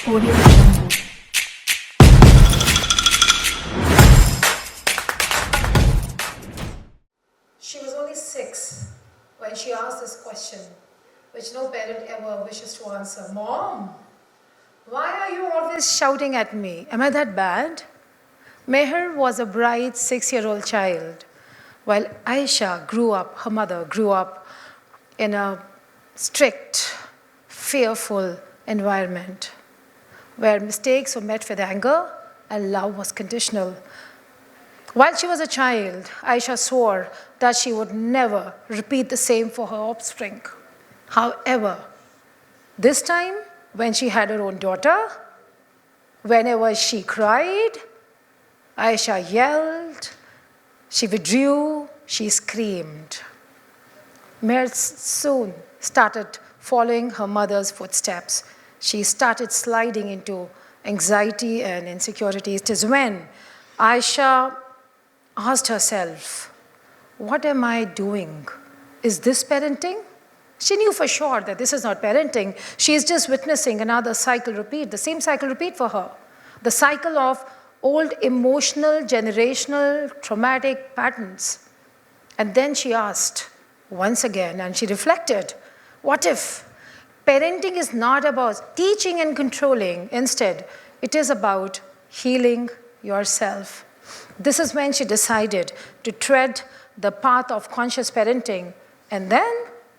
Audio Jungle. She was only 6 when she asked this question, which no parent ever wishes to answer. Mom, why are you always shouting at me? Am I that bad? Meher was a bright 6-year-old child, while Aisha her mother grew up in a strict, fearful environment where mistakes were met with anger and love was conditional. While she was a child, Aisha swore that she would never repeat the same for her offspring. However, this time, when she had her own daughter, whenever she cried, Aisha yelled, she withdrew, she screamed. Meher soon started following her mother's footsteps. She started sliding into anxiety and insecurity. It is when Aisha asked herself, what am I doing? Is this parenting? She knew for sure that this is not parenting. She is just witnessing another cycle repeat, the same cycle repeat for her. The cycle of old emotional, generational, traumatic patterns. And then she asked once again, and she reflected, what if parenting is not about teaching and controlling? Instead, it is about healing yourself. This is when she decided to tread the path of conscious parenting, and then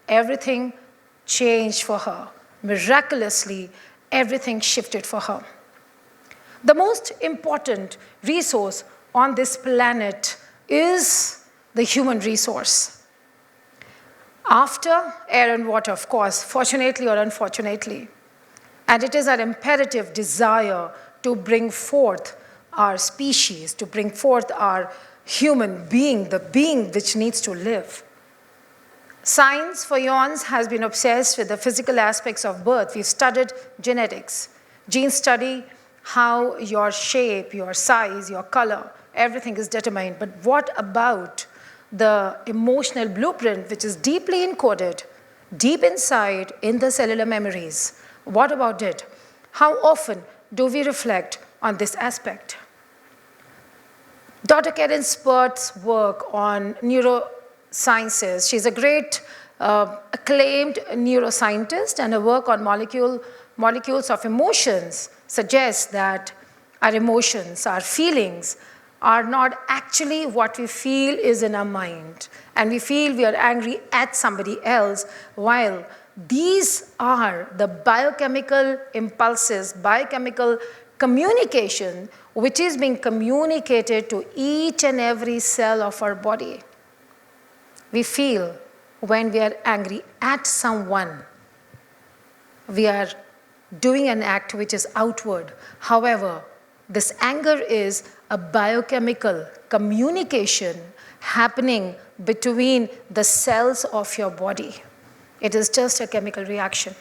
everything changed for her. Miraculously, everything shifted for her. The most important resource on this planet is the human resource. After air and water, of course, fortunately or unfortunately. And it is our imperative desire to bring forth our species, to bring forth our human being, the being which needs to live. Science for eons has been obsessed with the physical aspects of birth. We've studied genetics. Genes study how your shape, your size, your color, everything is determined. But what about the emotional blueprint which is deeply encoded, deep inside in the cellular memories? What about it? How often do we reflect on this aspect? Dr. Karen Spurt's work on neurosciences, she's a great acclaimed neuroscientist, and her work on molecules of emotions suggests that our emotions, our feelings, are not actually what we feel is in our mind. And we feel we are angry at somebody else, while these are the biochemical impulses, biochemical communication, which is being communicated to each and every cell of our body. We feel when we are angry at someone, we are doing an act which is outward. However, this anger is a biochemical communication happening between the cells of your body. It is just a chemical reaction.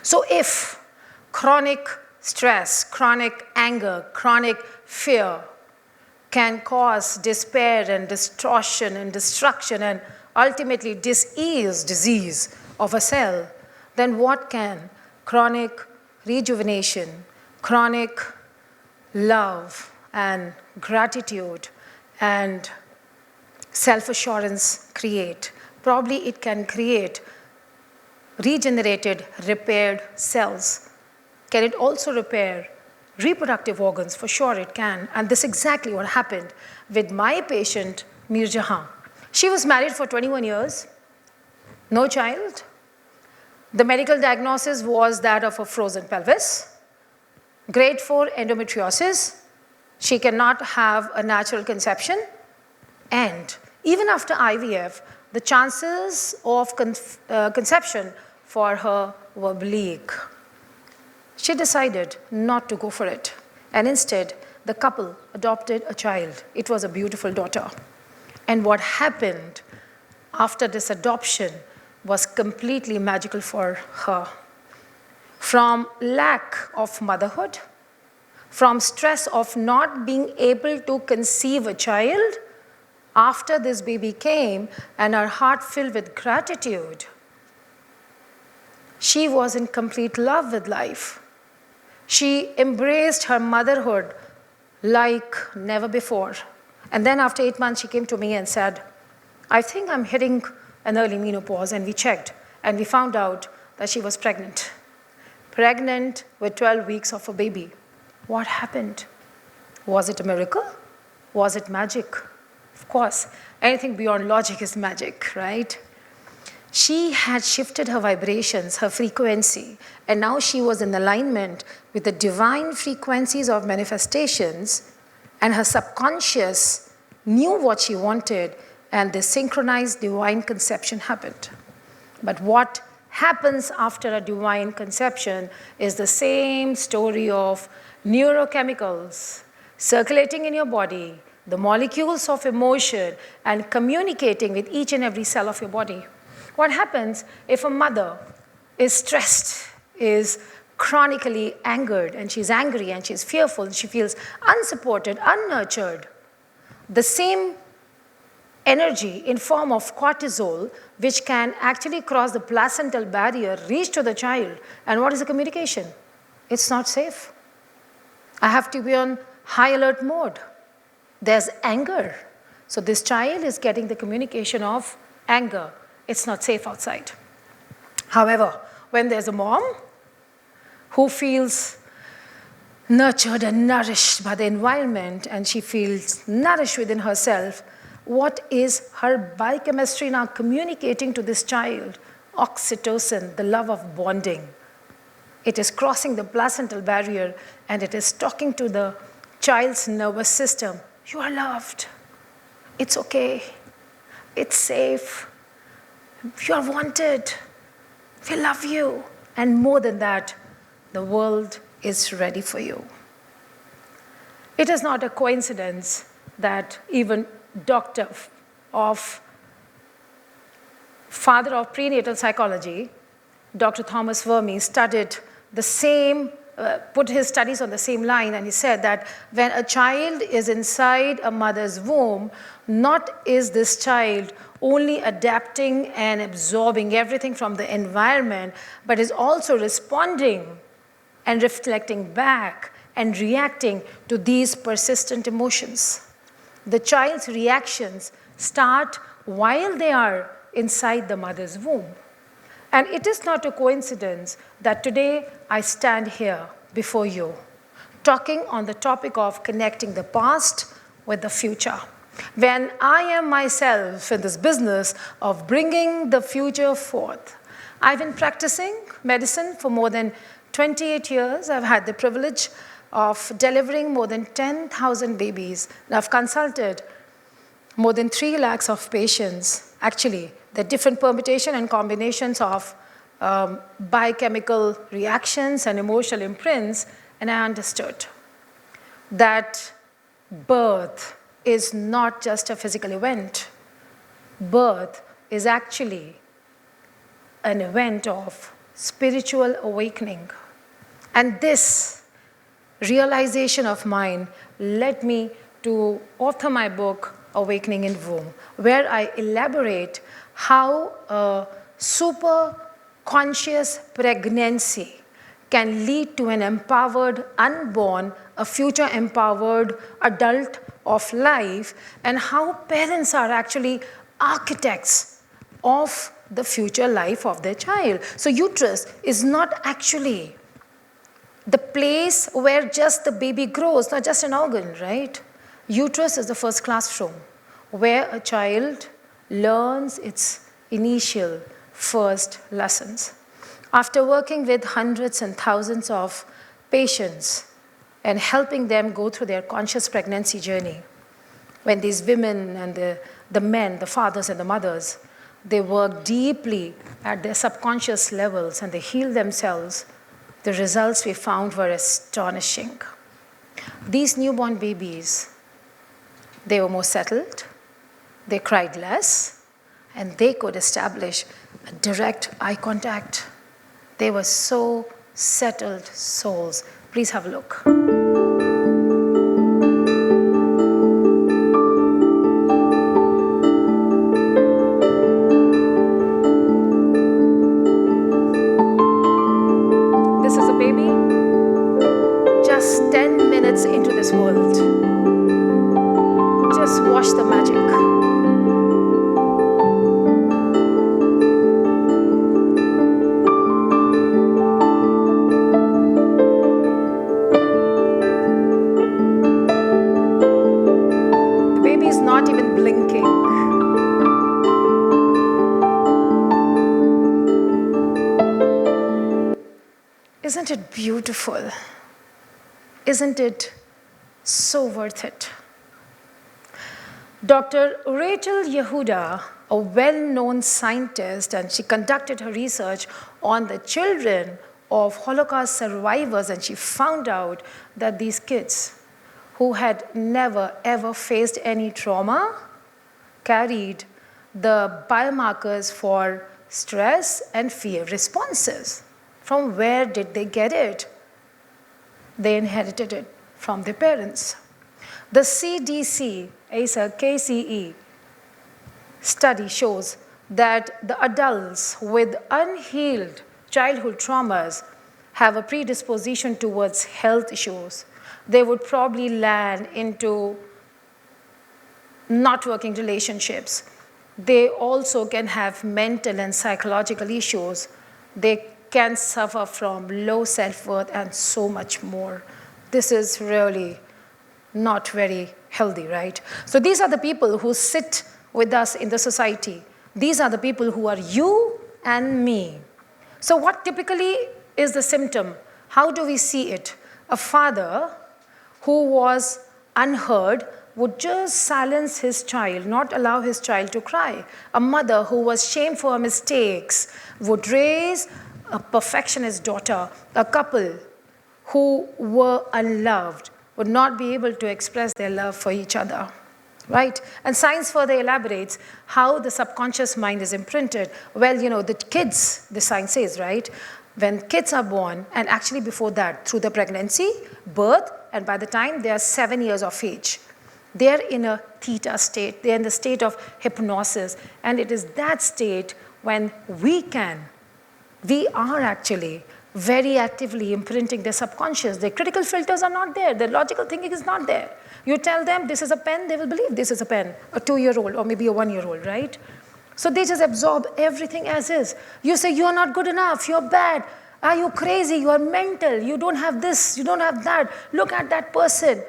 So if chronic stress, chronic anger, chronic fear can cause despair and distortion and destruction and ultimately disease of a cell, then what can chronic rejuvenation, chronic love and gratitude and self-assurance create? Probably it can create regenerated, repaired cells. Can it also repair reproductive organs? For sure it can. And this is exactly what happened with my patient, Mir Jahan. She was married for 21 years, no child. The medical diagnosis was that of a frozen pelvis, grade 4 endometriosis. She cannot have a natural conception. And even after IVF, the chances of conception for her were bleak. She decided not to go for it. And instead, the couple adopted a child. It was a beautiful daughter. And what happened after this adoption was completely magical for her. From lack of motherhood, from stress of not being able to conceive a child, after this baby came and her heart filled with gratitude, she was in complete love with life. She embraced her motherhood like never before. And then after 8 months, she came to me and said, I think I'm hitting an early menopause. And we checked, and we found out that she was pregnant. Pregnant with 12 weeks of a baby. What happened? Was it a miracle? Was it magic? Of course, anything beyond logic is magic, right? She had shifted her vibrations, her frequency, and now she was in alignment with the divine frequencies of manifestations, and her subconscious knew what she wanted, and this synchronized divine conception happened. But what happens after a divine conception is the same story of neurochemicals circulating in your body, the molecules of emotion, and communicating with each and every cell of your body. What happens if a mother is stressed, is chronically angered, and she's angry and she's fearful, and she feels unsupported, unnurtured? The same energy in form of cortisol, which can actually cross the placental barrier, reach to the child. And what is the communication? It's not safe. I have to be on high alert mode. There's anger. So this child is getting the communication of anger. It's not safe outside. However, when there's a mom who feels nurtured and nourished by the environment, and she feels nourished within herself, what is her biochemistry now communicating to this child? Oxytocin, the love of bonding. It is crossing the placental barrier, and it is talking to the child's nervous system. You are loved. It's okay. It's safe. You are wanted. We love you. And more than that, the world is ready for you. It is not a coincidence that even father of prenatal psychology, Dr. Thomas Vermy, studied the same, put his studies on the same line, and he said that when a child is inside a mother's womb, not is this child only adapting and absorbing everything from the environment, but is also responding and reflecting back and reacting to these persistent emotions. The child's reactions start while they are inside the mother's womb. And it is not a coincidence that today I stand here before you, talking on the topic of connecting the past with the future. When I am myself in this business of bringing the future forth, I've been practicing medicine for more than 28 years. I've had the privilege of delivering more than 10,000 babies. And I've consulted more than 3 lakhs of patients. Actually, the different permutation and combinations of biochemical reactions and emotional imprints, and I understood that birth is not just a physical event. Birth is actually an event of spiritual awakening. And this realization of mine led me to author my book, Awakening in Womb, where I elaborate how a super conscious pregnancy can lead to an empowered unborn, a future empowered adult of life, and how parents are actually architects of the future life of their child. So uterus is not actually the place where just the baby grows, not just an organ, right? Uterus is the first classroom where a child learns its initial first lessons. After working with hundreds and thousands of patients and helping them go through their conscious pregnancy journey, when these women and the men, the fathers and the mothers, they work deeply at their subconscious levels and they heal themselves, the results we found were astonishing. These newborn babies, they were more settled, they cried less, and they could establish a direct eye contact. They were so settled souls. Please have a look. This is a baby. minutes into this world. Just watch the magic. The baby is not even blinking. Isn't it beautiful? Isn't it so worth it? Dr. Rachel Yehuda, a well-known scientist, and she conducted her research on the children of Holocaust survivors, and she found out that these kids who had never ever faced any trauma carried the biomarkers for stress and fear responses. From where did they get it? They inherited it from their parents. The CDC, ASA KCE study shows that the adults with unhealed childhood traumas have a predisposition towards health issues. They would probably land into not working relationships. They also can have mental and psychological issues. They can suffer from low self-worth and so much more. This is really not very healthy, right? So these are the people who sit with us in the society. These are the people who are you and me. So what typically is the symptom? How do we see it? A father who was unheard would just silence his child, not allow his child to cry. A mother who was shamed for her mistakes would raise a perfectionist daughter. A couple who were unloved would not be able to express their love for each other, right? And science further elaborates how the subconscious mind is imprinted. Well, you know, the kids, the science says, right? When kids are born, and actually before that, through the pregnancy, birth, and by the time they are 7 years of age, they're in a theta state. They're in the state of hypnosis. And it is that state when we are actually very actively imprinting their subconscious. Their critical filters are not there. Their logical thinking is not there. You tell them this is a pen, they will believe this is a pen, a 2-year-old or maybe a 1-year-old, right? So they just absorb everything as is. You say, you are not good enough, you're bad. Are you crazy? You are mental. You don't have this, you don't have that. Look at that person.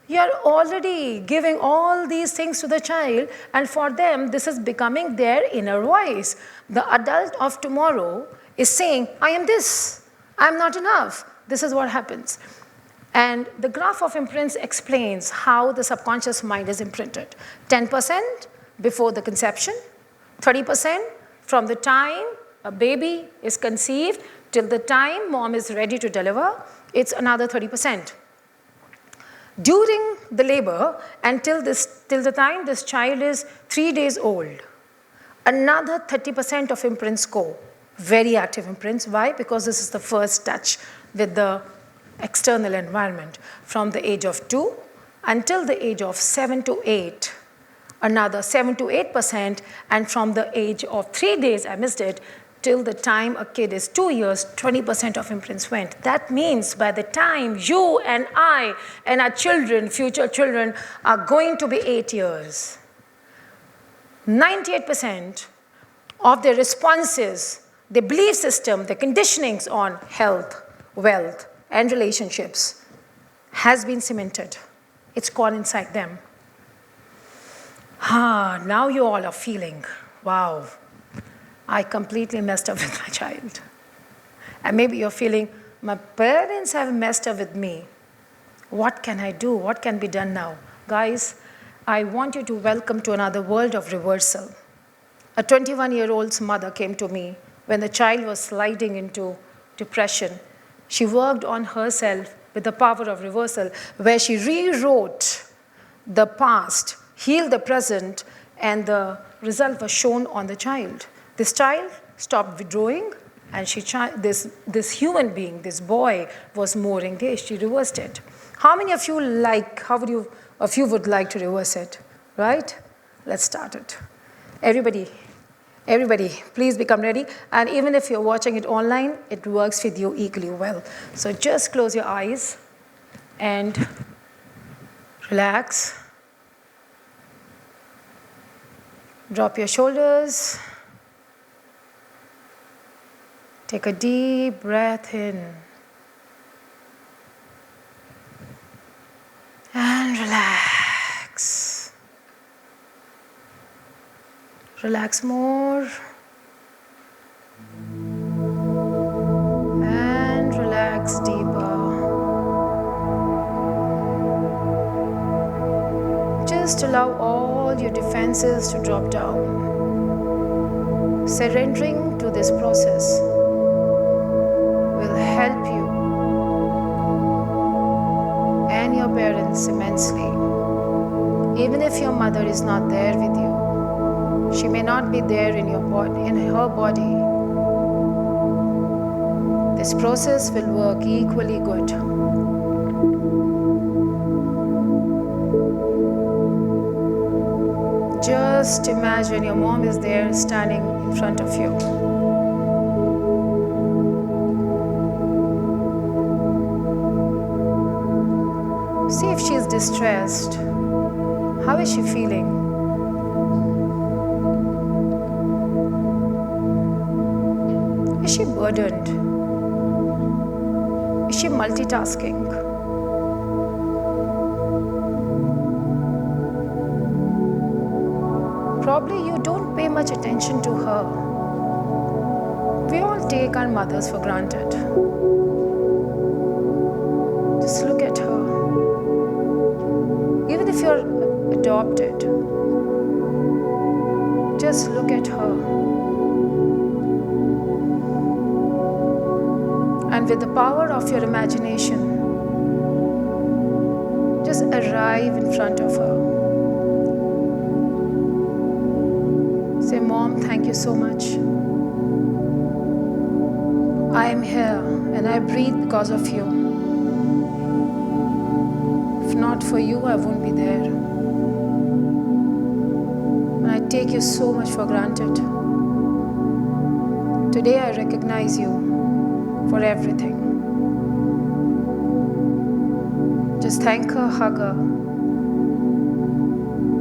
You're already giving all these things to the child, and for them, this is becoming their inner voice. The adult of tomorrow is saying, I am this, I'm not enough. This is what happens. And the graph of imprints explains how the subconscious mind is imprinted. 10% before the conception, 30% from the time a baby is conceived till the time mom is ready to deliver, it's another 30%. During the labor and till the time this child is 3 days old, another 30% of imprints go. Very active imprints. Why? Because this is the first touch with the external environment. From the age of 2 until the age of 7 to 8, another 7 to 8%, and from the age of 3 days, I missed it, till the time a kid is 2 years, 20% of imprints went. That means by the time you and I and our children, future children, are going to be 8 years, 98% of their responses, their belief system, their conditionings on health, wealth, and relationships has been cemented. It's gone inside them. Now you all are feeling, wow, I completely messed up with my child. And maybe you're feeling, my parents have messed up with me. What can I do? What can be done now? Guys, I want you to welcome to another world of reversal. A 21-year-old's mother came to me when the child was sliding into depression. She worked on herself with the power of reversal, where she rewrote the past, healed the present, and the result was shown on the child. This child stopped withdrawing, and this human being, this boy, was more engaged. She reversed it. How many of you would like to reverse it, right? Let's start it. Everybody, please become ready. And even if you're watching it online, it works with you equally well. So just close your eyes and Relax. Drop your shoulders. Take a deep breath in. And relax. Relax more. And relax deeper. Just allow all your defenses to drop down. Surrendering to this process will help you and your parents immensely. Even if your mother is not there with you, she may not be there in your body, in her body. This process will work equally good. Just imagine your mom is there standing in front of you. See if she is distressed. How is she feeling? Is she burdened? Is she multitasking? Probably you don't pay much attention to her. We all take our mothers for granted. Just look at her. Even if you're adopted, just look at her. And with the power of your imagination, just arrive in front of her. Say, Mom, thank you so much. I am here and I breathe because of you. If not for you, I won't be there. And I take you so much for granted. Today I recognize you for everything. Just thank her, hug her.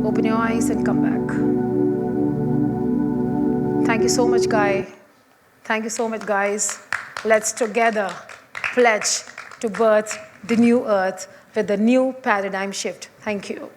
Open your eyes and come back. Thank you so much, Guy. Thank you so much, guys. Let's together pledge to birth the new earth with a new paradigm shift. Thank you.